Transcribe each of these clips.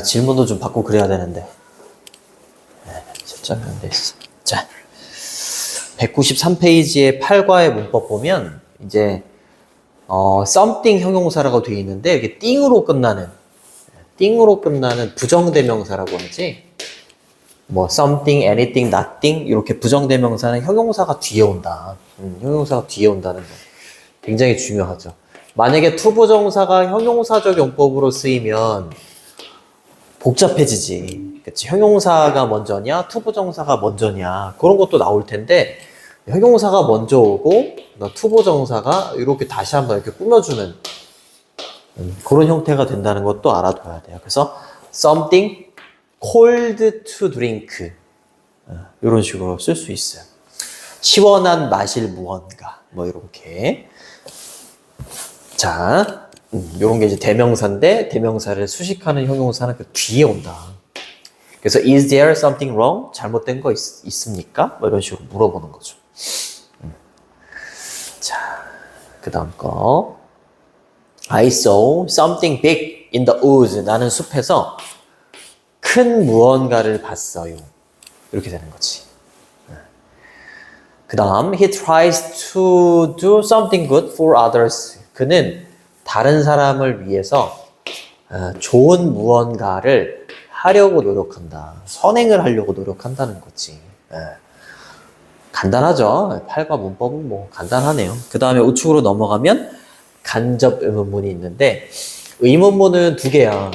질문도 좀 받고 그래야 되는데. 살짝 안 됐어. 자, 193페이지의 8과의 문법 보면, 이제, something 형용사라고 되어 있는데, 이게 띵으로 끝나는 부정대명사라고 하지. 뭐, something, anything, nothing, 이렇게 부정대명사는 형용사가 뒤에 온다. 형용사가 뒤에 온다는 거. 굉장히 중요하죠. 만약에 투부정사가 형용사적 용법으로 쓰이면 복잡해지지. 그치? 형용사가 먼저냐, 투부정사가 먼저냐, 그런 것도 나올 텐데, 형용사가 먼저 오고, 투부정사가 이렇게 다시 한번 이렇게 꾸며주는 그런 형태가 된다는 것도 알아둬야 돼요. 그래서, something cold to drink. 이런 식으로 쓸 수 있어요. 시원한 마실 무언가. 뭐, 이렇게. 자, 요런 게 이제 대명사인데, 대명사를 수식하는 형용사는 그 뒤에 온다. 그래서 is there something wrong? 잘못된 거 있습니까? 뭐 이런 식으로 물어보는 거죠. 자, 그 다음 거. I saw something big in the woods. 나는 숲에서 큰 무언가를 봤어요. 이렇게 되는 거지. 그 다음, he tries to do something good for others. 그는 다른 사람을 위해서 좋은 무언가를 하려고 노력한다. 선행을 하려고 노력한다는 거지. 간단하죠. 8과 문법은 뭐 간단하네요. 그 다음에 우측으로 넘어가면 간접 의문문이 있는데, 의문문은 두 개야.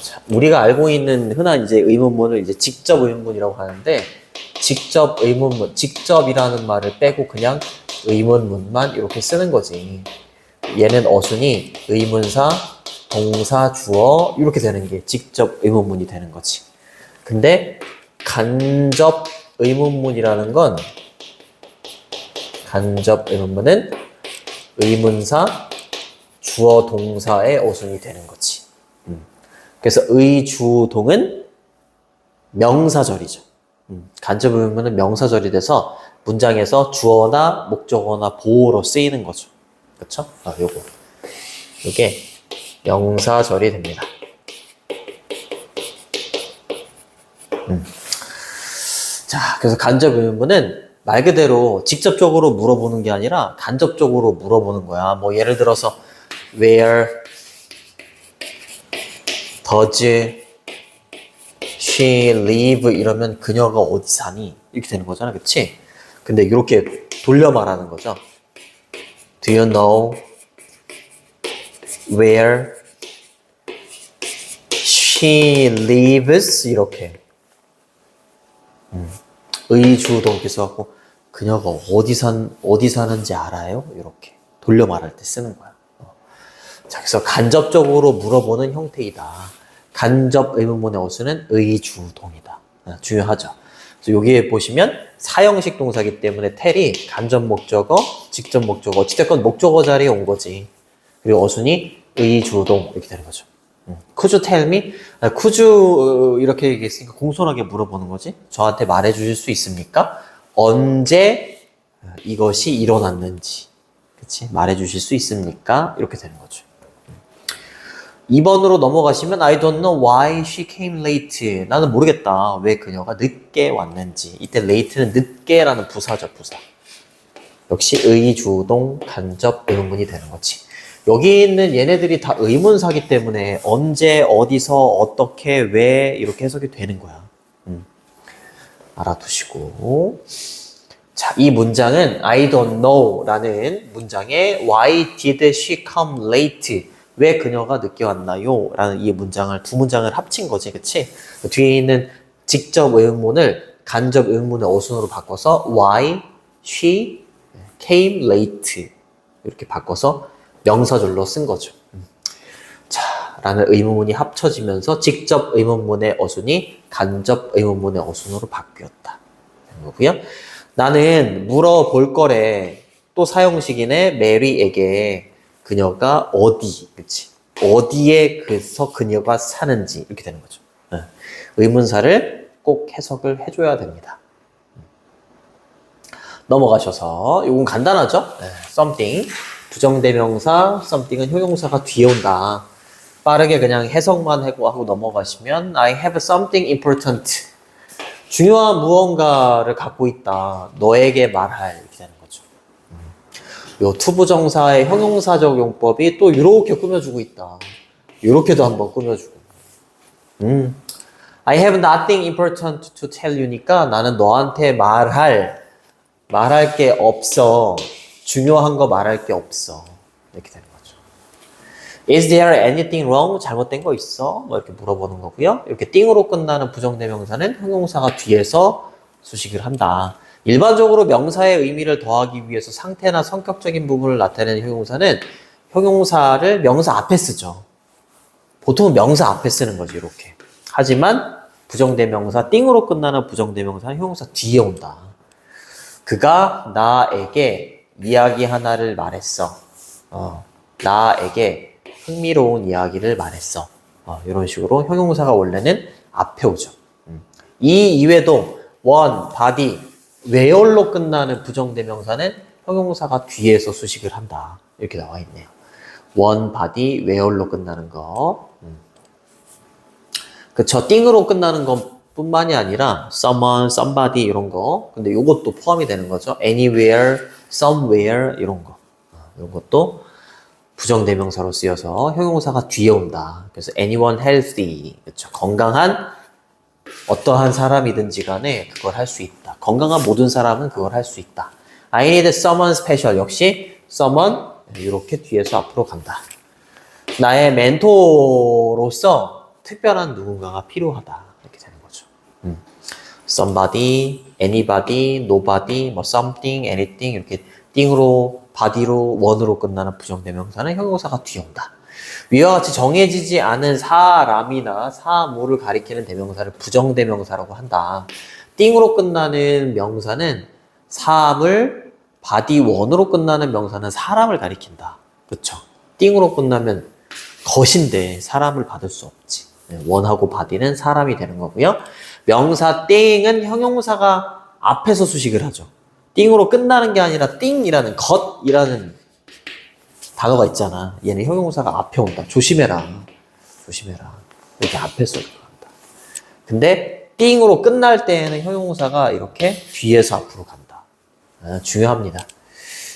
자, 우리가 알고 있는 흔한 이제 의문문을 이제 직접 의문문이라고 하는데, 직접 의문문, 직접이라는 말을 빼고 그냥 의문문만 이렇게 쓰는 거지. 얘는 어순이 의문사, 동사, 주어 이렇게 되는 게 직접 의문문이 되는 거지. 근데 간접 의문문이라는 건, 간접 의문문은 의문사, 주어, 동사의 어순이 되는 거지. 그래서 의주동은 명사절이죠. 간접 의문문은 명사절이 돼서 문장에서 주어나 목적어나 보어로 쓰이는 거죠. 그쵸? 요게 명사절이 됩니다. 자, 그래서 간접 의문문은 말 그대로 직접적으로 물어보는 게 아니라 간접적으로 물어보는 거야. 뭐 예를 들어서 Where does she live? 이러면 그녀가 어디 사니? 이렇게 되는 거잖아. 그치? 근데 이렇게 돌려 말하는 거죠. Do you know where she lives? 이렇게. 의주동 기수하고 그녀가 어디 사는지 알아요? 이렇게 돌려 말할 때 쓰는 거야. 자, 그래서 간접적으로 물어보는 형태이다. 간접 의문문의 어순은 의주동이다. 중요하죠. 그래서 여기에 보시면 사형식 동사이기 때문에 텔이 간접 목적어, 직접 목적어, 어찌됐건 목적어 자리에 온 거지. 그리고 어순이 의주동 이렇게 되는 거죠. Could you tell me? Could you 이렇게 얘기했으니까 공손하게 물어보는 거지. 저한테 말해 주실 수 있습니까? 언제 이것이 일어났는지. 그치? 말해 주실 수 있습니까? 이렇게 되는 거죠. 2번으로 넘어가시면 I don't know why she came late. 나는 모르겠다. 왜 그녀가 늦게 왔는지. 이때 late는 늦게라는 부사죠, 부사. 역시 의주동 간접 의문문이 되는 거지. 여기 있는 얘네들이 다 의문사기 때문에 언제, 어디서, 어떻게, 왜 이렇게 해석이 되는 거야. 알아두시고. 자, 이 문장은 I don't know 라는 문장에 Why did she come late? 왜 그녀가 늦게 왔나요? 라는 이 문장을, 두 문장을 합친 거지, 그치? 뒤에 있는 직접 의문문을 간접 의문문의 어순으로 바꿔서 Why she came late 이렇게 바꿔서 명사절로 쓴 거죠. 자, 라는 의문문이 합쳐지면서 직접 의문문의 어순이 간접 의문문의 어순으로 바뀌었다. 거고요. 나는 물어볼 거래. 또 사형식이네. 메리에게 그녀가 어디, 그치? 어디에 그래서 그녀가 사는지 이렇게 되는 거죠. 의문사를 꼭 해석을 해줘야 됩니다. 넘어가셔서 이건 간단하죠? something 부정대명사 something은 형용사가 뒤에 온다. 빠르게 그냥 해석만 하고 넘어가시면 I have something important. 중요한 무언가를 갖고 있다. 너에게 말할 이렇게 되는 거죠. 요 투부정사의 형용사적 용법이 또 이렇게 꾸며주고 있다. 이렇게도 한번 꾸며주고. I have nothing important to tell you니까 나는 너한테 말할 게 없어. 중요한 거 말할 게 없어. 이렇게 되는 거죠. Is there anything wrong? 잘못된 거 있어? 뭐 이렇게 물어보는 거고요. 이렇게 띵으로 끝나는 부정대명사는 형용사가 뒤에서 수식을 한다. 일반적으로 명사의 의미를 더하기 위해서 상태나 성격적인 부분을 나타내는 형용사는 형용사를 명사 앞에 쓰죠. 보통은 명사 앞에 쓰는 거지, 이렇게. 하지만 부정대명사, 띵으로 끝나는 부정대명사는 형용사 뒤에 온다. 그가 나에게 이야기 하나를 말했어. 나에게 흥미로운 이야기를 말했어. 이런 식으로 형용사가 원래는 앞에 오죠. 이 이외에도 원, 바디, 웨얼로 끝나는 부정대명사는 형용사가 뒤에서 수식을 한다. 이렇게 나와 있네요. 원, 바디, 웨얼로 끝나는 거. 그쵸. 띵으로 끝나는 것뿐만이 아니라 someone, somebody 이런 거. 근데 이것도 포함이 되는 거죠. anywhere, somewhere 이런 거. 이런 것도 부정대명사로 쓰여서 형용사가 뒤에 온다. 그래서 anyone healthy. 그쵸. 건강한 어떠한 사람이든지 간에 그걸 할 수 있다. 건강한 모든 사람은 그걸 할 수 있다. I need someone special. 역시 someone 이렇게 뒤에서 앞으로 간다. 나의 멘토로서 특별한 누군가가 필요하다. 이렇게 되는 거죠. somebody, anybody, nobody, 뭐 something, anything 이렇게 띵으로, body로, 원으로 끝나는 부정대명사는 형용사가 뒤에 온다. 위와 같이 정해지지 않은 사람이나 사물을 가리키는 대명사를 부정대명사라고 한다. 띵으로 끝나는 명사는 사물, body, 원으로 끝나는 명사는 사람을 가리킨다. 그쵸? 띵으로 끝나면 것인데 사람을 받을 수 없지. 원하고 body는 사람이 되는 거고요. 명사 띵은 형용사가 앞에서 수식을 하죠. 띵으로 끝나는 게 아니라 띵이라는 것이라는 단어가 있잖아. 얘는 형용사가 앞에 온다. 조심해라. 조심해라. 이렇게 앞에서 간다. 근데 띵으로 끝날 때에는 형용사가 이렇게 뒤에서 앞으로 간다. 중요합니다.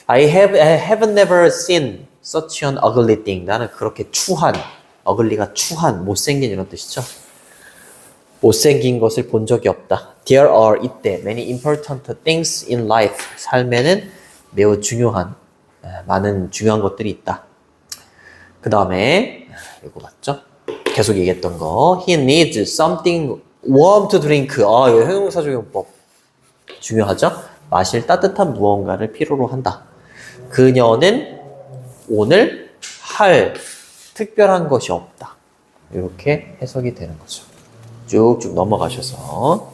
I have never seen such an ugly thing. 나는 그렇게 추한, ugly가 추한, 못생긴 이런 뜻이죠. 못생긴 것을 본 적이 없다. There are 이때 many important things in life. 삶에는 매우 중요한 많은 중요한 것들이 있다. 그 다음에 이거 맞죠? 계속 얘기했던 거. He needs something warm to drink. 이거 형용사적 용법 중요하죠? 마실 따뜻한 무언가를 필요로 한다. 그녀는 오늘 할 특별한 것이 없다. 이렇게 해석이 되는 거죠. 쭉쭉 넘어가셔서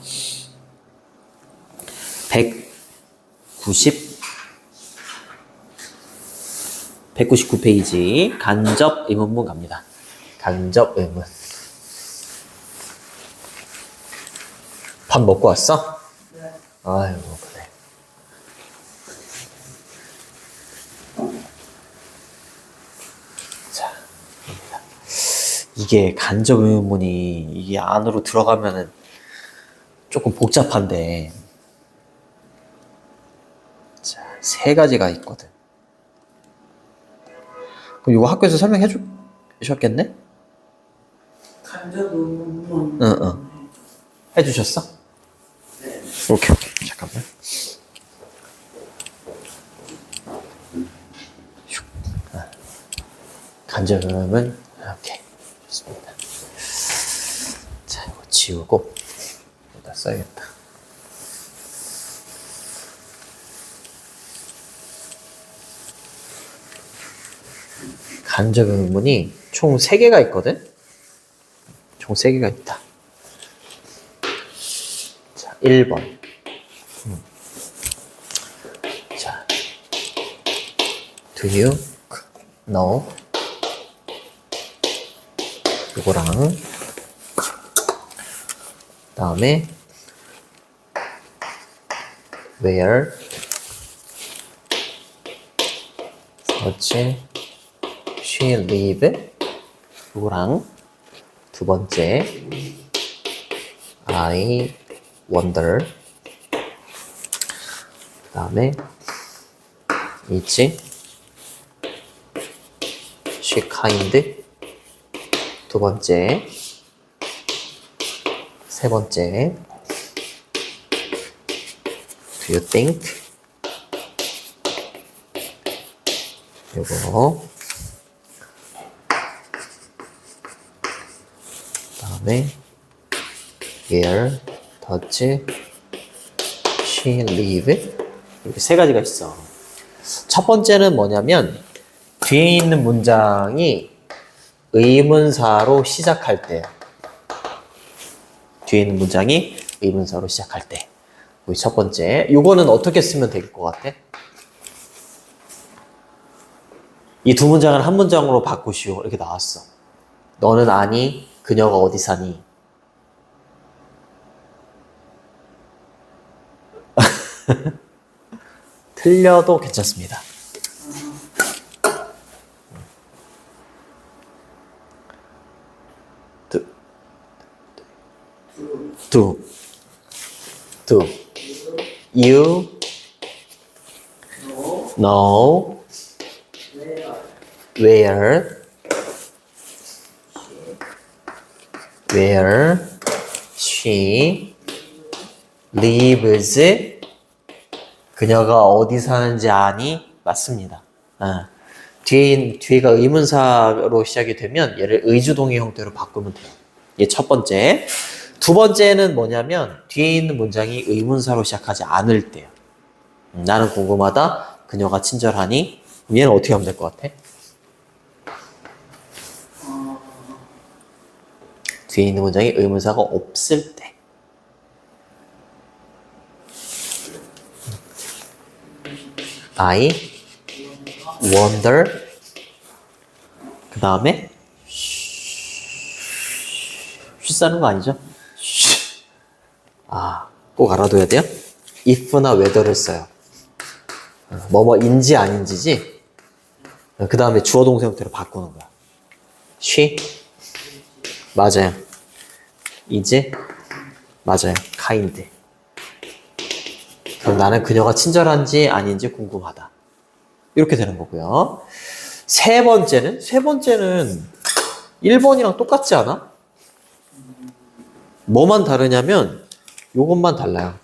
199페이지 간접 의문문 갑니다. 간접 의문. 밥 먹고 왔어? 네. 아이고 그래. 자, 갑니다. 이게 간접 의문문이 이게 안으로 들어가면은 조금 복잡한데 자, 3가지가 있거든. 그럼 이거 학교에서 설명해 주셨겠네? 간접 의문문. 응. 해주셨어? 네. 오케이. 잠깐만. 간접음은 오케이. 좋습니다. 자, 이거 지우고 여기다 써야겠다. 간접 의문문이 총 3개가 있거든? 총 3개가 있다. 자, 1번. 자, do you know? 이거랑 다음에 where does she live? 이거랑 두 번째 I wonder. 그 다음에 is she kind? 두 번째 세 번째 do you think? 요거 그 다음에 where does she live? 이렇게 세 가지가 있어. 첫 번째는 뭐냐면 뒤에 있는 문장이 의문사로 시작할 때, 뒤에 있는 문장이 의문사로 시작할 때, 우리 첫 번째. 이거는 어떻게 쓰면 될 것 같아? 이 두 문장을 한 문장으로 바꾸시오. 이렇게 나왔어. 너는 아니? 그녀가 어디 사니? 틀려도 괜찮습니다. Do you know where she lives? 그녀가 어디 사는지 아니? 맞습니다. 뒤에가 의문사로 시작이 되면 얘를 의주동의 형태로 바꾸면 돼요. 이게 첫 번째. 두 번째는 뭐냐면 뒤에 있는 문장이 의문사로 시작하지 않을 때요. 나는 궁금하다. 그녀가 친절하니? 그럼 얘는 어떻게 하면 될 것 같아? 뒤에 있는 문장이 의문사가 없을 때. I wonder. 그 다음에 쉬 싸는 거 아니죠? 꼭 알아둬야 돼요. if나 whether를 써요. 뭐뭐인지 아닌지지. 그 다음에 주어 동사 형태로 바꾸는 거야. she 맞아요. is 맞아요. kind. 그럼 나는 그녀가 친절한지 아닌지 궁금하다. 이렇게 되는 거고요. 세 번째는 1번이랑 똑같지 않아? 뭐만 다르냐면 요것만 달라요.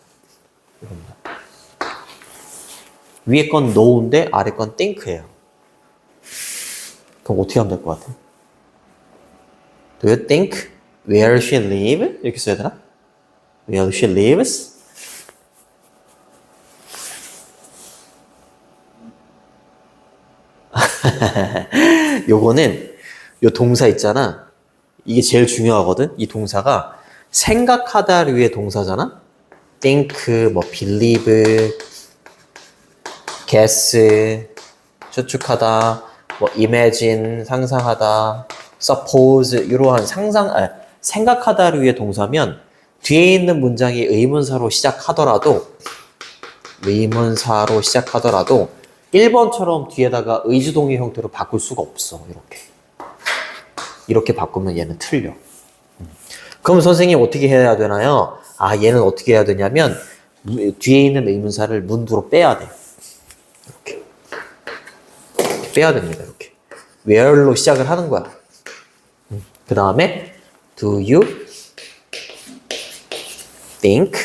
이겁니다. 위에 건 know인데 아래 건 think예요. 그럼 어떻게 하면 될 것 같아? Do you think where she lives? 이렇게 써야 되나? Where she lives? 요거는 요 동사 있잖아. 이게 제일 중요하거든. 이 동사가 생각하다를 위해 동사잖아. think, 뭐 believe, guess, 추측하다, 뭐 imagine, 상상하다, suppose 이러한 생각하다를 위해 동사면 뒤에 있는 문장이 의문사로 시작하더라도 1번처럼 뒤에다가 의주동의 형태로 바꿀 수가 없어. 이렇게 바꾸면 얘는 틀려. 그럼 선생님 어떻게 해야 되나요? 얘는 어떻게 해야 되냐면 뒤에 있는 의문사를 문두로 빼야 돼. 이렇게 빼야 됩니다. 이렇게 where로 시작을 하는 거야. 그 다음에 do you think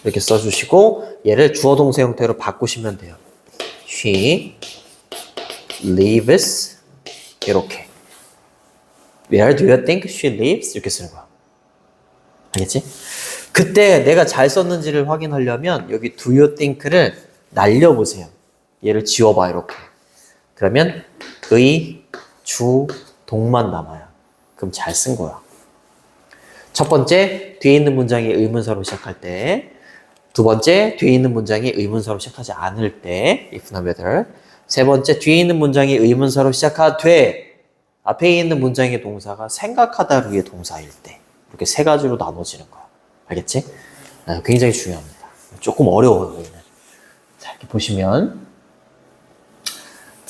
이렇게 써주시고 얘를 주어 동사 형태로 바꾸시면 돼요. She lives 이렇게. Where do you think she lives? 이렇게 쓰는 거야. 알겠지? 그때 내가 잘 썼는지를 확인하려면 여기 do you think를 날려보세요. 얘를 지워봐 이렇게. 그러면 의, 주, 동만 남아요. 그럼 잘 쓴 거야. 첫 번째, 뒤에 있는 문장이 의문사로 시작할 때. 두 번째, 뒤에 있는 문장이 의문사로 시작하지 않을 때, if나 whether. 세 번째, 뒤에 있는 문장이 의문사로 시작하되 앞에 있는 문장의 동사가 생각하다를 위해 동사일 때. 이렇게 세 가지로 나눠지는 거야. 알겠지? 굉장히 중요합니다. 조금 어려워요, 여기는. 자, 이렇게 보시면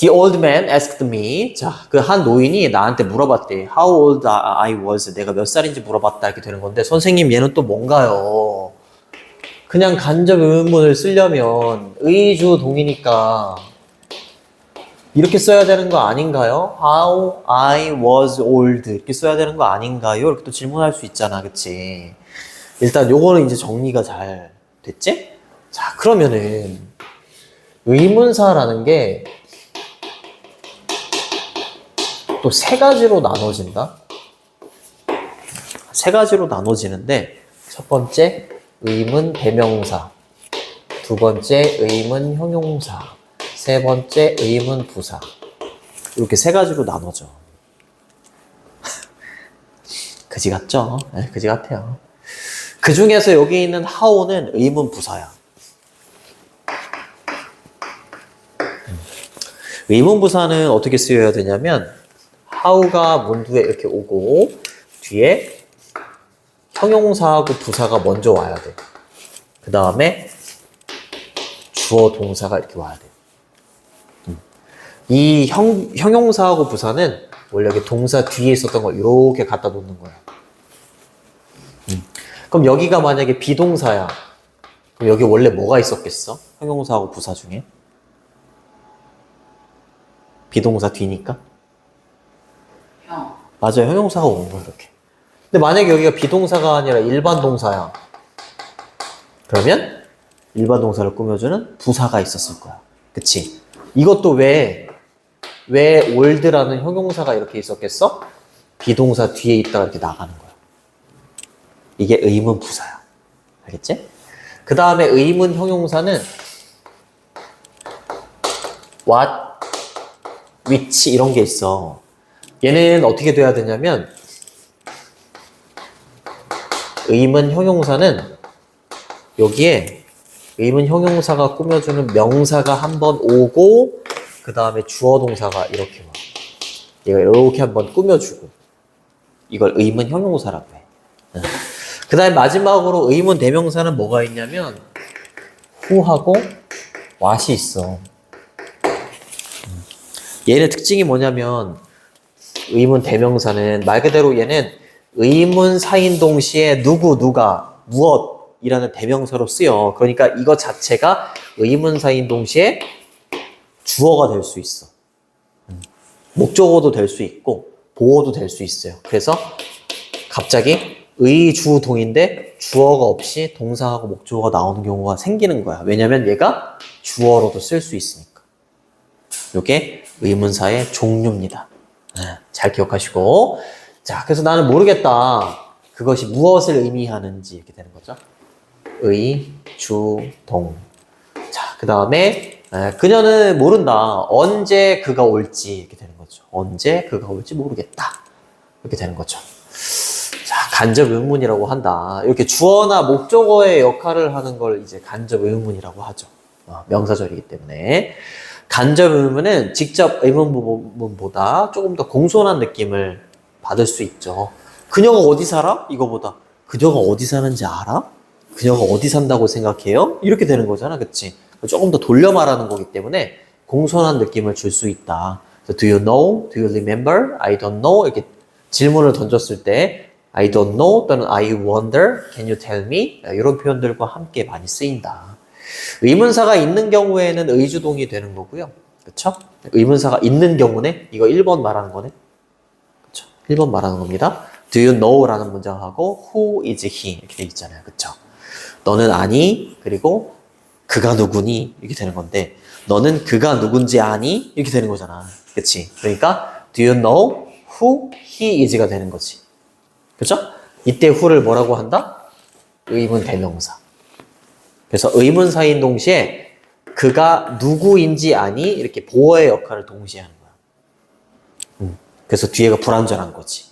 The old man asked me. 자, 그 한 노인이 나한테 물어봤대. How old I was. 내가 몇 살인지 물어봤다. 이렇게 되는 건데, 선생님, 얘는 또 뭔가요? 그냥 간접 의문문을 쓰려면 의주 동이니까 이렇게 써야 되는 거 아닌가요? How I was old. 이렇게 써야 되는 거 아닌가요? 이렇게 또 질문할 수 있잖아. 그치? 일단 요거는 이제 정리가 잘 됐지? 자, 그러면은 의문사라는 게 또 세 가지로 나눠진다. 세 가지로 나눠지는데 첫 번째 의문 대명사, 두 번째 의문 형용사, 세 번째 의문 부사. 이렇게 세 가지로 나눠져. 그지 같죠? 네, 그지 같아요. 그 중에서 여기 있는 how는 의문 부사야. 의문 부사는 어떻게 쓰여야 되냐면 how가 문두에 이렇게 오고 뒤에 형용사하고 부사가 먼저 와야 돼. 그 다음에 주어 동사가 이렇게 와야 돼. 이 형용사하고 부사는 원래 여기 동사 뒤에 있었던 걸 이렇게 갖다 놓는 거야. 그럼 여기가 만약에 비동사야. 그럼 여기 원래 뭐가 있었겠어? 형용사하고 부사 중에? 비동사 뒤니까? 형. 맞아요. 형용사가 오는 거야, 이렇게. 근데 만약에 여기가 비동사가 아니라 일반 동사야. 그러면 일반 동사를 꾸며주는 부사가 있었을 거야. 그치? 이것도 왜 ol드라는 형용사가 이렇게 있었겠어? 비동사 뒤에 있다가 이렇게 나가는 거야. 이게 의문 부사야. 알겠지? 그 다음에 의문 형용사는 what, which 이런 게 있어. 얘는 어떻게 돼야 되냐면 의문 형용사는 여기에 의문 형용사가 꾸며주는 명사가 한번 오고 그 다음에 주어 동사가 이렇게 와. 얘가 이렇게 한번 꾸며주고 이걸 의문 형용사라고 해. 그 다음에 마지막으로 의문 대명사는 뭐가 있냐면 who하고 what이 있어. 얘의 특징이 뭐냐면 의문 대명사는 말 그대로 얘는 의문사인 동시에 누구, 누가, 무엇이라는 대명사로 쓰여. 그러니까 이거 자체가 의문사인 동시에 주어가 될 수 있어. 목적어도 될 수 있고 보어도 될 수 있어요. 그래서 갑자기 의주동인데 주어가 없이 동사하고 목적어가 나오는 경우가 생기는 거야. 왜냐면 얘가 주어로도 쓸 수 있으니까. 이게 의문사의 종류입니다. 잘 기억하시고. 자, 그래서 나는 모르겠다. 그것이 무엇을 의미하는지 이렇게 되는 거죠. 의주동. 자, 그 다음에 그녀는 모른다. 언제 그가 올지 이렇게 되는 거죠. 언제 그가 올지 모르겠다. 이렇게 되는 거죠. 자, 간접 의문이라고 한다. 이렇게 주어나 목적어의 역할을 하는 걸 이제 간접 의문이라고 하죠. 명사절이기 때문에. 간접 의문은 직접 의문문보다 조금 더 공손한 느낌을 받을 수 있죠. 그녀가 어디 살아? 이거보다 그녀가 어디 사는지 알아? 그녀가 어디 산다고 생각해요? 이렇게 되는 거잖아. 그치? 조금 더 돌려 말하는 거기 때문에 공손한 느낌을 줄 수 있다. Do you know? Do you remember? I don't know. 이렇게 질문을 던졌을 때 I don't know 또는 I wonder. Can you tell me? 이런 표현들과 함께 많이 쓰인다. 의문사가 있는 경우에는 의주동이 되는 거고요. 그쵸? 의문사가 있는 경우는 이거 1번 말하는 거네. 그쵸? 1번 말하는 겁니다. Do you know? 라는 문장하고 Who is he? 이렇게 돼 있잖아요. 그쵸? 너는 아니? 그리고 그가 누구니? 이렇게 되는 건데 너는 그가 누군지 아니? 이렇게 되는 거잖아. 그치? 그러니까 Do you know who he is가 되는 거지. 그쵸? 이때 who를 뭐라고 한다? 의문 대명사. 그래서 의문사인 동시에 그가 누구인지 아니? 이렇게 보어의 역할을 동시에 하는 거야. 그래서 뒤에가 불완전한 거지.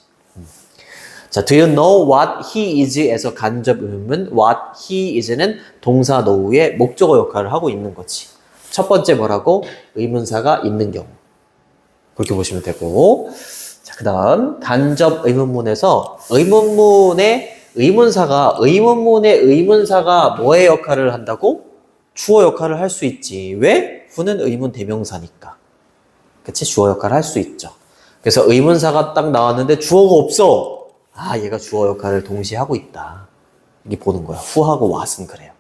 자, do you know what he is?에서 간접 의문, what he is는 동사 노후의 목적어 역할을 하고 있는 거지. 첫 번째 뭐라고? 의문사가 있는 경우. 그렇게 보시면 되고. 자, 그 다음 간접 의문문에서 의문문의 의문사가 뭐의 역할을 한다고? 주어 역할을 할 수 있지. 왜? who는 의문 대명사니까. 그치? 주어 역할을 할 수 있죠. 그래서 의문사가 딱 나왔는데 주어가 없어. 아, 얘가 주어 역할을 동시에 하고 있다. 이게 보는 거야. who하고 what은 그래요.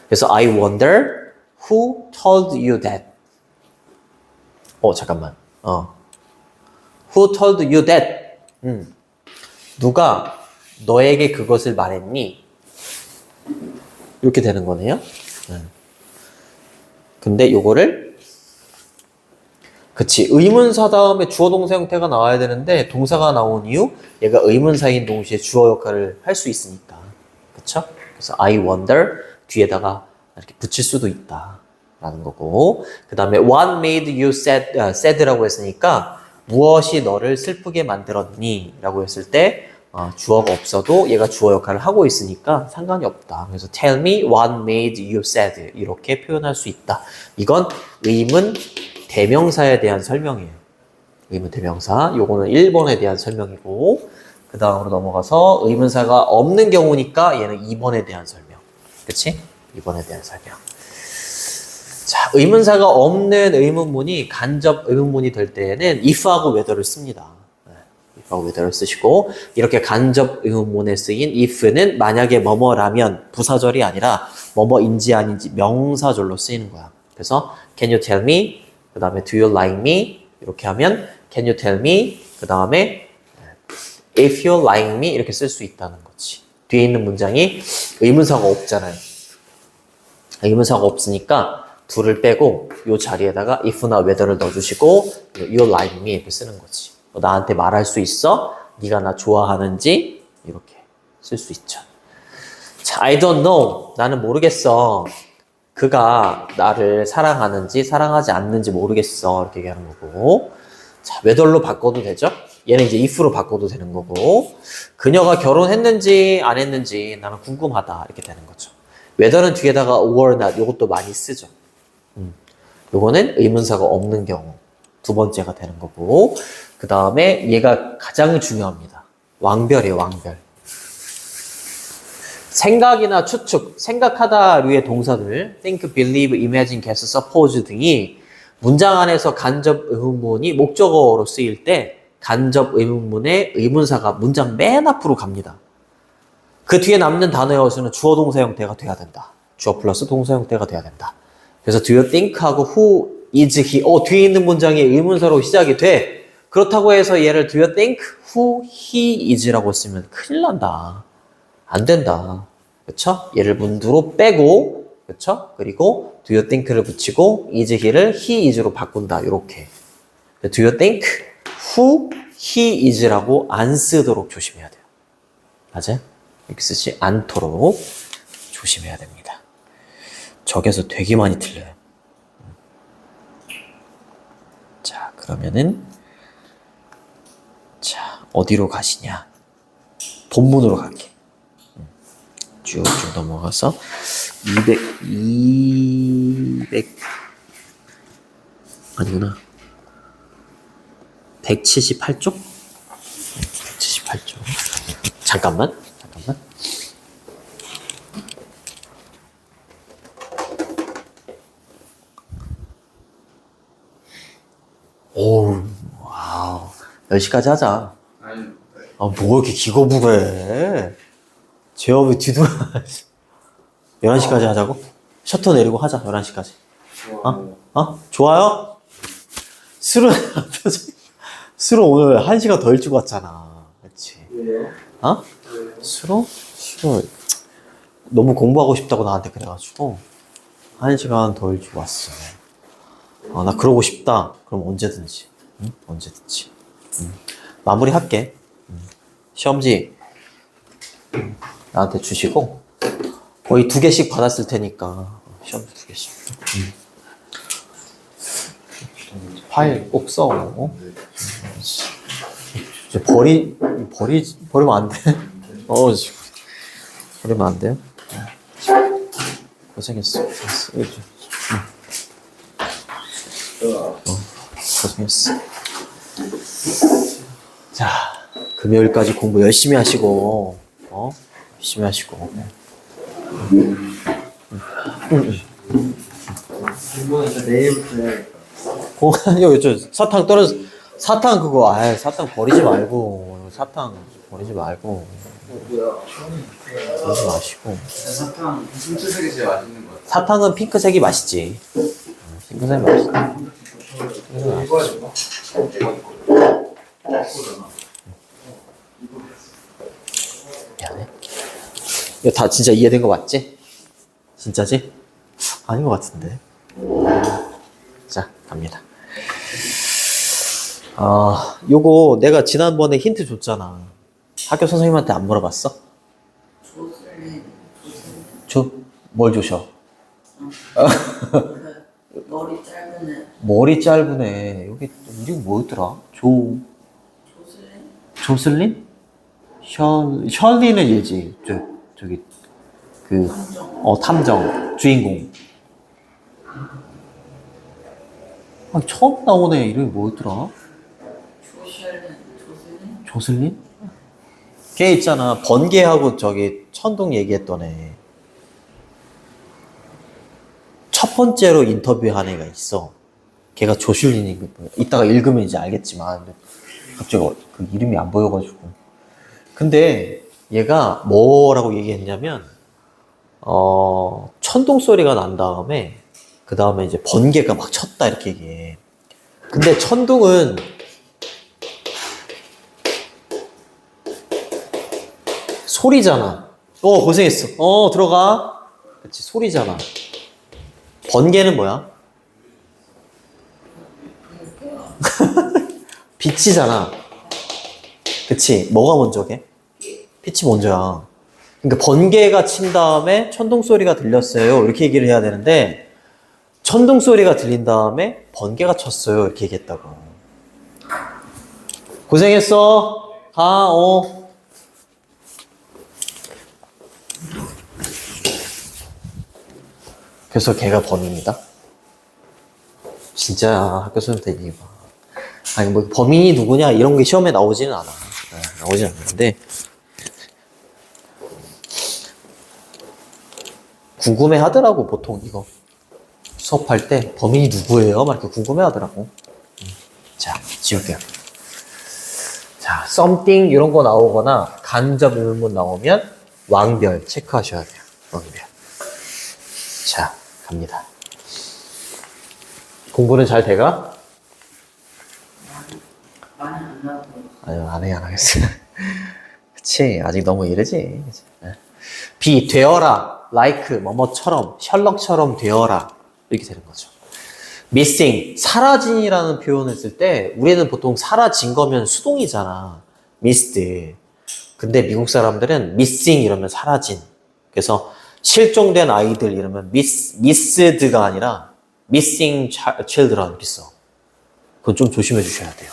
그래서 I wonder who told you that. 잠깐만. Who told you that? 누가 너에게 그것을 말했니? 이렇게 되는 거네요. 근데 요거를 그치, 의문사 다음에 주어 동사 형태가 나와야 되는데 동사가 나온 이유 얘가 의문사인 동시에 주어 역할을 할 수 있으니까. 그쵸? 그래서 I wonder 뒤에다가 이렇게 붙일 수도 있다 라는 거고, 그 다음에 what made you sad라고 했으니까 무엇이 너를 슬프게 만들었니? 라고 했을 때 주어가 없어도 얘가 주어 역할을 하고 있으니까 상관이 없다. 그래서 tell me what made you sad 이렇게 표현할 수 있다. 이건 의문 대명사에 대한 설명이에요. 의문 대명사. 요거는 1번에 대한 설명이고, 그 다음으로 넘어가서 의문사가 없는 경우니까 얘는 2번에 대한 설명. 그치? 2번에 대한 설명. 자, 의문사가 없는 의문문이 간접 의문문이 될 때에는 if하고 whether를 씁니다. if하고 whether를 쓰시고, 이렇게 간접 의문문에 쓰인 if는 만약에 뭐뭐라면 부사절이 아니라 뭐뭐인지 아닌지 명사절로 쓰이는 거야. 그래서 can you tell me? 그 다음에 do you like me? 이렇게 하면 can you tell me? 그 다음에 if you like me? 이렇게 쓸 수 있다는 거지. 뒤에 있는 문장이 의문사가 없잖아요. 의문사가 없으니까 둘을 빼고 이 자리에다가 if나 whether를 넣어주시고 you like me 이렇게 쓰는 거지. 나한테 말할 수 있어? 네가 나 좋아하는지? 이렇게 쓸 수 있죠. 자, I don't know. 나는 모르겠어. 그가 나를 사랑하는지 사랑하지 않는지 모르겠어. 이렇게 얘기하는 거고. 자, whether로 바꿔도 되죠? 얘는 이제 if로 바꿔도 되는 거고. 그녀가 결혼했는지 안 했는지 나는 궁금하다. 이렇게 되는 거죠. whether는 뒤에다가 or not 이것도 많이 쓰죠. 요거는 의문사가 없는 경우 두 번째가 되는 거고, 그 다음에 얘가 가장 중요합니다. 왕별이에요. 왕별. 생각이나 추측, 생각하다류의 동사들 think, believe, imagine, guess, suppose 등이 문장 안에서 간접 의문문이 목적어로 쓰일 때 간접 의문문의 의문사가 문장 맨 앞으로 갑니다. 그 뒤에 남는 단어의 어수는 주어 동사 형태가 돼야 된다. 주어 플러스 동사 형태가 돼야 된다. 그래서 do you think하고 who is he 뒤에 있는 문장이 의문사로 시작이 돼. 그렇다고 해서 얘를 do you think who he is라고 쓰면 큰일 난다. 안 된다. 그쵸? 얘를 문두로 빼고, 그쵸? 그리고 do you think를 붙이고 is he를 he is로 바꾼다. 요렇게. do you think who he is라고 안 쓰도록 조심해야 돼요. 맞아요? 이렇게 쓰지 않도록 조심해야 됩니다. 적에서 되게 많이 틀려요. 자, 그러면은 자, 어디로 가시냐? 본문으로 갈게. 쭉쭉 넘어가서 200 아니구나. 178쪽? 178쪽. 잠깐만. 오, 와우. 10시까지 하자. 뭐 이렇게 기고부해. 제업이 뒤돌아. 11시까지 하자고? 셔터 내리고 하자, 11시까지. 좋아요? 술은 오늘 1시간 더 일찍 왔잖아. 그치? 왜요? 술은 너무 공부하고 싶다고 나한테 그래가지고 1시간 더 일찍 왔어. 나 그러고 싶다. 그럼 언제든지. 응? 언제든지. 마무리 할게. 시험지 나한테 주시고 거의 2개씩 받았을 테니까 시험지 2개씩. 파일 꼭 써. 이제 버리면 안 돼. 버리면 안 돼요. 고생했어. 고생했어. 자, 금요일까지 공부 열심히 하시고, 열심히 하시고. 이거는 내일부터 해야겠다. 여기 저 사탕 떨어져. 사탕 그거, 사탕 버리지 말고. 사탕 버리지 말고. 뭐야? 버리지 마시고. 사탕 핑크색이 제일 맛있는 것 같아. 사탕은 핑크색이 맛있지. 핑크색이 맛있지. 이거 해야 되나? 미안해. 이거 다 진짜 이해된 거 맞지? 진짜지? 아닌 것 같은데. 자, 갑니다. 요거 내가 지난번에 힌트 줬잖아. 학교 선생님한테 안 물어봤어? 조슬린. 뭘 조셔? 그 머리 짧은 애. 머리 짧은 애. 여기 이름 뭐였더라? 조슬린? 조슬린? 셜리는 얘지. 저기 탐정. 탐정 주인공. 처음 나온 애 이름이 뭐였더라? 조슬린? 조슬린? 걔 있잖아. 번개하고 저기 천둥 얘기했던 애. 첫 번째로 인터뷰한 애가 있어. 걔가 조슐린이 이따가 읽으면 이제 알겠지만 갑자기 그 이름이 안 보여가지고. 근데 얘가 뭐라고 얘기했냐면 천둥 소리가 난 다음에 그 다음에 이제 번개가 막 쳤다 이렇게 얘기해. 근데 천둥은 소리잖아. 고생했어. 들어가. 그치, 소리잖아. 번개는 뭐야? 빛이잖아. 그치? 뭐가 먼저게? 빛이 먼저야. 그러니까 번개가 친 다음에 천둥 소리가 들렸어요. 이렇게 얘기를 해야 되는데 천둥 소리가 들린 다음에 번개가 쳤어요. 이렇게 얘기했다고. 고생했어. 가. 그래서 걔가 범인이다? 진짜 학교 선생님한테 얘기해봐. 아니 뭐 범인이 누구냐 이런 게 시험에 나오지는 않아. 나오진 않는데 궁금해 하더라고. 보통 이거 수업할 때 범인이 누구예요? 막 이렇게 궁금해 하더라고. 자, 지울게요. 자, something 이런 거 나오거나 간접 의문문 나오면 왕별 체크하셔야 돼요. 왕별. 자, 갑니다. 공부는 잘 돼가? 많이 안 나고. 아니요, 안 하겠어요. 그치, 아직 너무 이르지. B, 되어라. like, 뭐뭐처럼, 셜록처럼 되어라. 이렇게 되는 거죠. missing, 사라진이라는 표현을 쓸 때, 우리는 보통 사라진 거면 수동이잖아. missed. 근데 미국 사람들은 missing 이러면 사라진. 그래서 실종된 아이들 이러면 missed가 아니라 missing children 이렇게 써. 그건 좀 조심해 주셔야 돼요.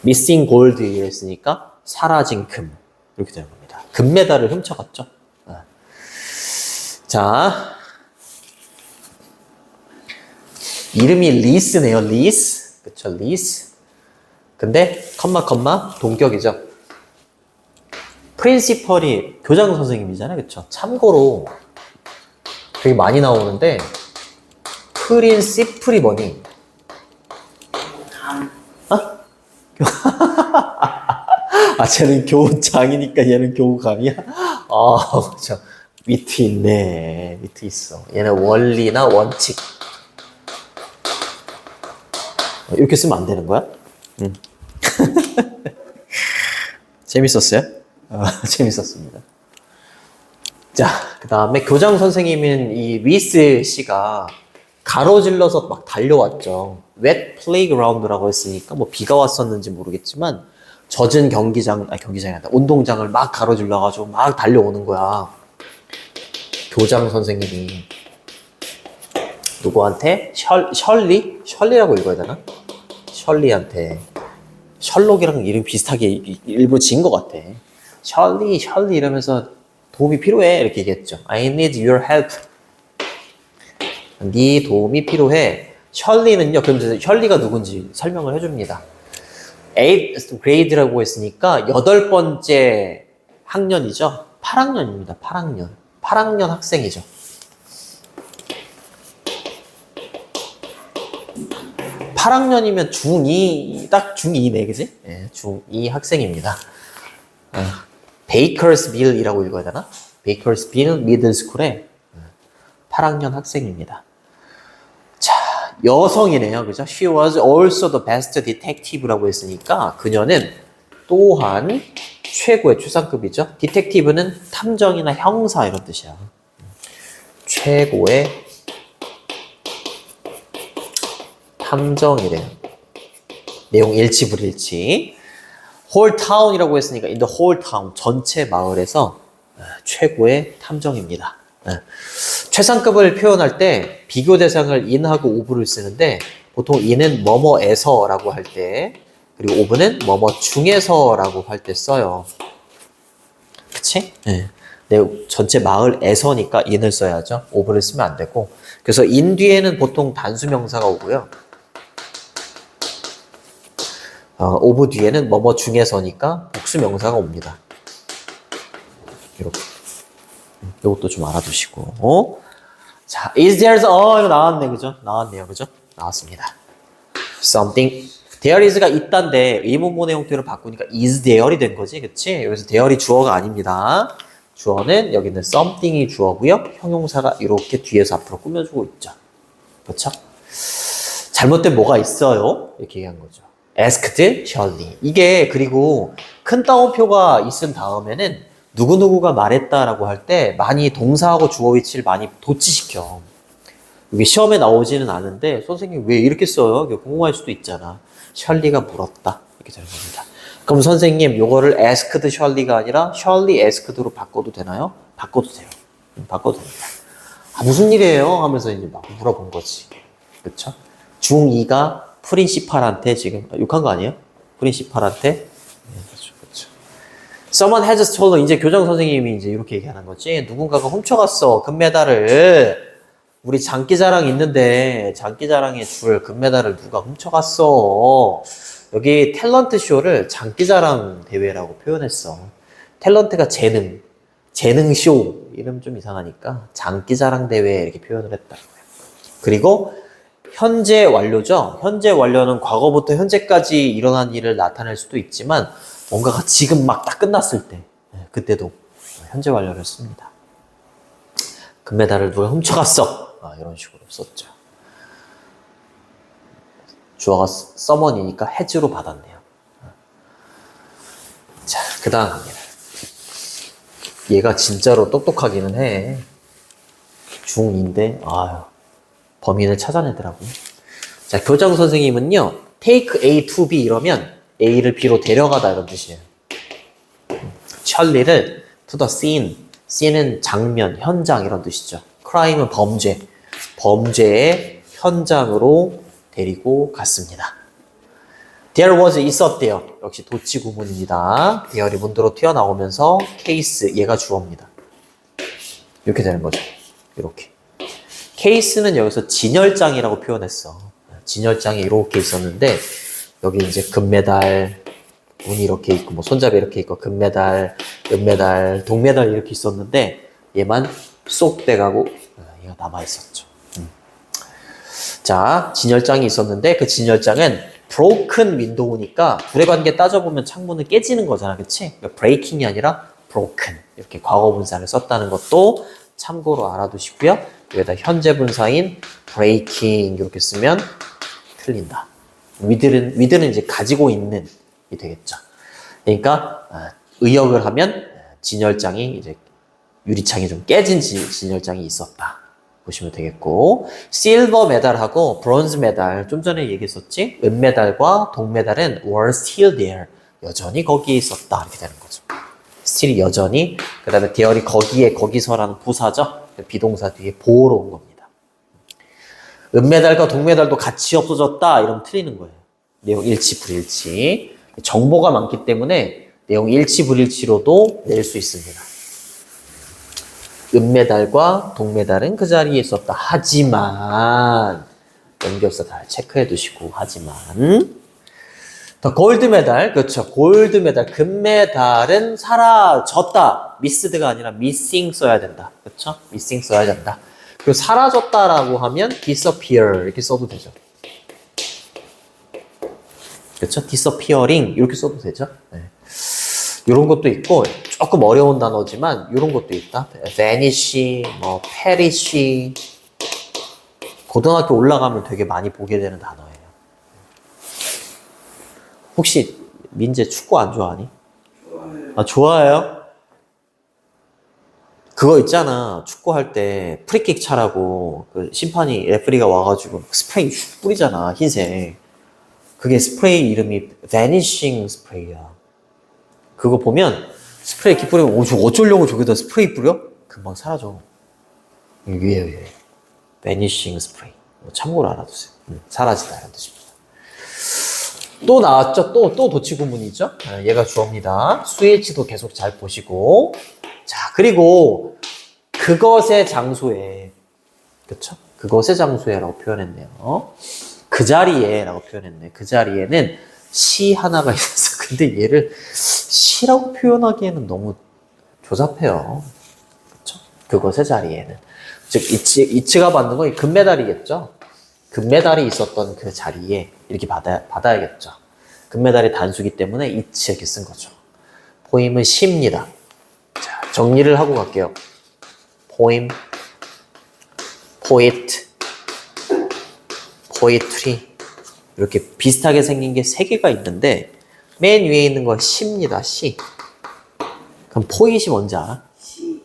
missing gold 이랬으니까 사라진 금. 이렇게 되는 겁니다. 금메달을 훔쳐갔죠. 자, 이름이 리스네요. 리스. 그쵸, 리스. 근데 컴마 동격이죠. 프린시펄이 교장 선생님이잖아요. 그쵸? 참고로 되게 많이 나오는데 프린시플이 뭐니? 쟤는 교장이니까 얘는 교감이야? 그쵸. 위트 있네. 위트 있어. 얘는 원리나 원칙. 이렇게 쓰면 안 되는 거야? 응. 재밌었어요? 재밌었습니다. 자, 그 다음에 교장 선생님인 이 리스 씨가 가로질러서 막 달려왔죠. wet playground라고 했으니까 뭐 비가 왔었는지 모르겠지만 젖은 경기장이 아니라 운동장을 막 가로질러가지고 막 달려오는 거야. 교장 선생님이 누구한테? 셜리라고 읽어야 되나? 셜리한테. 셜록이랑 이름 비슷하게 일부러 지은 것 같아. 셜리 이러면서 도움이 필요해 이렇게 얘기했죠. I need your help. 네 도움이 필요해. 셜리는요. 그럼 셜리가 누군지 설명을 해줍니다. 8th grade라고 했으니까 8번째 학년이죠. 8학년입니다. 8학년. 8학년 학생이죠. 8학년이면 중2, 딱 중2네, 그지? 예, 중2 학생입니다. 베이커스빌이라고 읽어야 되나? 베이커스빌 미들스쿨의 8학년 학생입니다. 자, 여성이네요. 그죠? She was also the best detective라고 했으니까 그녀는 또한 최고의 최상급이죠. 디텍티브는 탐정이나 형사 이런 뜻이야. 최고의 탐정이래요. 내용 일치불일치. whole town이라고 했으니까 in the whole town, 전체 마을에서 최고의 탐정입니다. 최상급을 표현할 때 비교 대상을 in하고 ove를 쓰는데 보통 in은 뭐뭐에서라고 할 때, 그리고 ove는 뭐뭐 중에서라고 할 때 써요. 그치? 네. 전체 마을에서니까 in을 써야죠. ove를 쓰면 안 되고. 그래서 in 뒤에는 보통 단수 명사가 오고요. 오브 뒤에는 뭐뭐 중에서니까 복수 명사가 옵니다. 이렇게. 이것도 좀 알아두시고. 자, is there, 이거 나왔네, 그죠? 나왔네요, 그죠? 나왔습니다. something. there is가 있단데, 의문문의 형태로 바꾸니까 is there이 된 거지, 그치? 여기서 there이 주어가 아닙니다. 주어는 여기는 something이 주어고요. 형용사가 이렇게 뒤에서 앞으로 꾸며주고 있죠. 그렇죠? 잘못된 뭐가 있어요? 이렇게 얘기한 거죠. asked Charlie. 이게 그리고 큰 따옴표가 있은 다음에는 누구누구가 말했다라고 할 때 많이 동사하고 주어 위치를 많이 도치시켜. 이게 시험에 나오지는 않은데 선생님 왜 이렇게 써요? 궁금할 수도 있잖아. 셜리가 물었다. 이렇게 되는 겁니다. 그럼 선생님 요거를 asked Charlie가 아니라 Charlie asked로 바꿔도 되나요? 바꿔도 돼요. 바꿔도 됩니다. 무슨 일이에요? 하면서 이제 막 물어본 거지. 그쵸? 중2가 프린시팔한테 지금 욕한 거 아니에요? 프린시팔한테? 네, 그렇죠. Someone has stolen. 이제 교장 선생님이 이제 이렇게 얘기하는 거지. 누군가가 훔쳐갔어. 금메달을. 우리 장기자랑 있는데 장기자랑에 줄 금메달을 누가 훔쳐갔어. 여기 탤런트 쇼를 장기자랑 대회라고 표현했어. 탤런트가 재능쇼. 이름 좀 이상하니까 장기자랑 대회 이렇게 표현을 했다. 그리고 현재 완료죠. 현재 완료는 과거부터 현재까지 일어난 일을 나타낼 수도 있지만 뭔가가 지금 막 딱 끝났을 때 그때도 현재 완료를 씁니다. 금메달을 누가 훔쳐갔어. 이런 식으로 썼죠. 주어가 someone이니까 has로 받았네요. 자, 그 다음 갑니다. 얘가 진짜로 똑똑하기는 해. 중2인데 범인을 찾아내더라고요. 자, 교장 선생님은요, take A to B 이러면 A를 B로 데려가다 이런 뜻이에요. 찰리를 to the scene. scene은 장면, 현장 이런 뜻이죠. crime은 범죄. 범죄의 현장으로 데리고 갔습니다. There was 있었대요. 역시 도치 구문입니다. there이 문도로 튀어나오면서 case, 얘가 주어입니다. 이렇게 되는 거죠. 이렇게. 케이스는 여기서 진열장이라고 표현했어. 진열장이 이렇게 있었는데 여기 이제 금메달, 운이 이렇게 있고 뭐 손잡이 이렇게 있고 금메달, 은메달, 동메달 이렇게 있었는데 얘만 쏙 빼가고 얘가 남아 있었죠. 자, 진열장이 있었는데 그 진열장은 broken window니까 둘의 관계 따져보면 창문은 깨지는 거잖아, 그치? 그러니까 breaking이 아니라 broken 이렇게 과거 분사를 썼다는 것도 참고로 알아두시고요. 여기다 현재 분사인 breaking 이렇게 쓰면 틀린다. with는 이제 가지고 있는 이 되겠죠. 그러니까 의역을 하면 진열장이 이제 유리창이 좀 깨진 진열장이 있었다. 보시면 되겠고, 실버 메달하고 브론즈 메달 좀 전에 얘기했었지. 은메달과 동메달은 were still there. 여전히 거기에 있었다. 이렇게 되는 거죠. still이 여전히, 그 다음에 there이 거기서라는 부사죠. 비동사 뒤에 보호로 온 겁니다. 은메달과 동메달도 같이 없어졌다. 이러면 틀리는 거예요. 내용 일치, 불일치. 정보가 많기 때문에 내용 일치, 불일치로도 낼 수 있습니다. 은메달과 동메달은 그 자리에 있었다. 하지만 연결사 잘 체크해 두시고 하지만 더 골드메달, 그렇죠. 골드메달, 금메달은 사라졌다. 미스드가 아니라 미싱 써야 된다. 그렇죠? 미싱 써야 된다. 그리고 사라졌다라고 하면 disappear 이렇게 써도 되죠. 그렇죠? disappearing 이렇게 써도 되죠? 네. 이런 것도 있고 조금 어려운 단어지만 이런 것도 있다. vanish, 뭐 perish. 고등학교 올라가면 되게 많이 보게 되는 단어예요. 혹시 민재 축구 안 좋아하니? 좋아요. 아, 좋아해요? 그거 있잖아. 축구할 때 프리킥 차라고 그 심판이 레프리가 와가지고 스프레이 슉 뿌리잖아. 흰색. 그게 스프레이 이름이 vanishing 스프레이야. 그거 보면 스프레이 이렇게 뿌리면 저 어쩌려고 저기다 스프레이 뿌려? 금방 사라져. 위에 vanishing 스프레이. 참고로 알아두세요. 사라지다 이런 뜻입니다. 또 나왔죠? 또 도치구문이죠? 얘가 주어입니다. 스위치도 계속 잘 보시고. 자, 그리고 그것의 장소에, 그쵸? 그것의 장소에라고 표현했네요. 그 자리에라고 표현했네. 그 자리에는 시 하나가 있어서 근데 얘를 시라고 표현하기에는 너무 조잡해요. 그쵸? 그것의 자리에는. 즉, 이치가 받는 건 금메달이겠죠? 금메달이 있었던 그 자리에 이렇게 받아야겠죠. 금메달이 단수기 때문에 이치 이렇게 쓴 거죠. 포임은 시입니다. 자, 정리를 하고 갈게요. 포임, 포이트, 포이트리 이렇게 비슷하게 생긴 게 세 개가 있는데 맨 위에 있는 건 시입니다. 시. 그럼 포이트이 뭔지 알아? 시.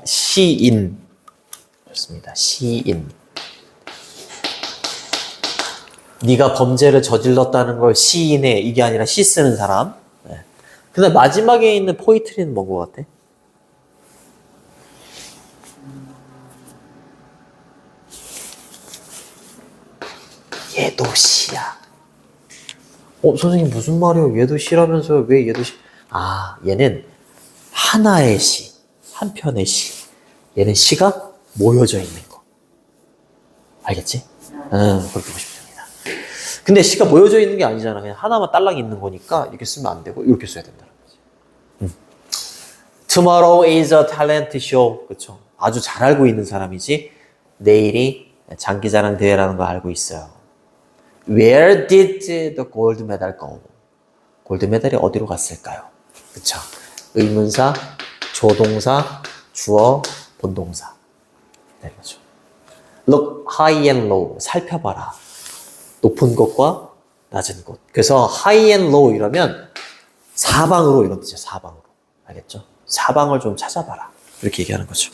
시인. 좋습니다. 시인. 네가 범죄를 저질렀다는 걸 시인해 이게 아니라 시 쓰는 사람. 네. 근데 마지막에 있는 포이트리는 뭔 것 같아? 얘도 시야. 선생님 무슨 말이에요? 얘도 시라면서요? 왜 얘도 시? 아, 얘는 하나의 시, 한 편의 시. 얘는 시가 모여져 있는 거. 알겠지? 그렇게 보시면 됩니다. 근데 시가 모여져 있는 게 아니잖아. 그냥 하나만 딸랑 있는 거니까 이렇게 쓰면 안 되고 이렇게 써야 된다는 거지. Tomorrow is a talent show. 그렇죠? 아주 잘 알고 있는 사람이지. 내일이 장기자랑 대회라는 걸 알고 있어요. Where did the gold medal go? 골드 메달이 어디로 갔을까요? 그쵸? 의문사, 조동사, 주어, 본동사. 네, 그렇죠. Look high and low. 살펴봐라. 높은 곳과 낮은 곳. 그래서 high and low 이러면 사방으로 이런 뜻이에요. 사방으로. 알겠죠? 사방을 좀 찾아봐라. 이렇게 얘기하는 거죠.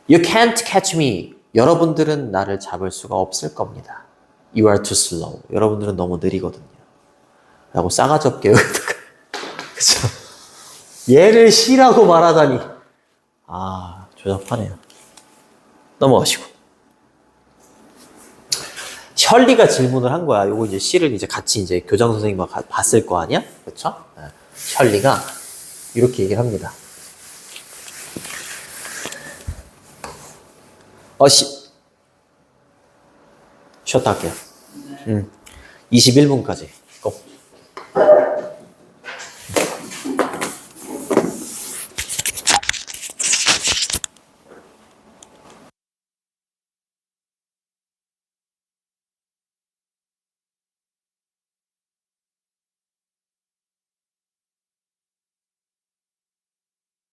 You can't catch me. 여러분들은 나를 잡을 수가 없을 겁니다. You are too slow. 여러분들은 너무 느리거든요. 라고 싸가지 없게 여기다가 그쵸? 얘를 시라고 말하다니. 아, 조잡하네요. 넘어가시고. 셜리가 질문을 한 거야. 요거 이제 시를 이제 같이 이제 교장 선생님과 봤을 거 아니야? 그쵸? 셜리가 이렇게 얘기를 합니다. 쉬었다 할게요. 21분까지. 고.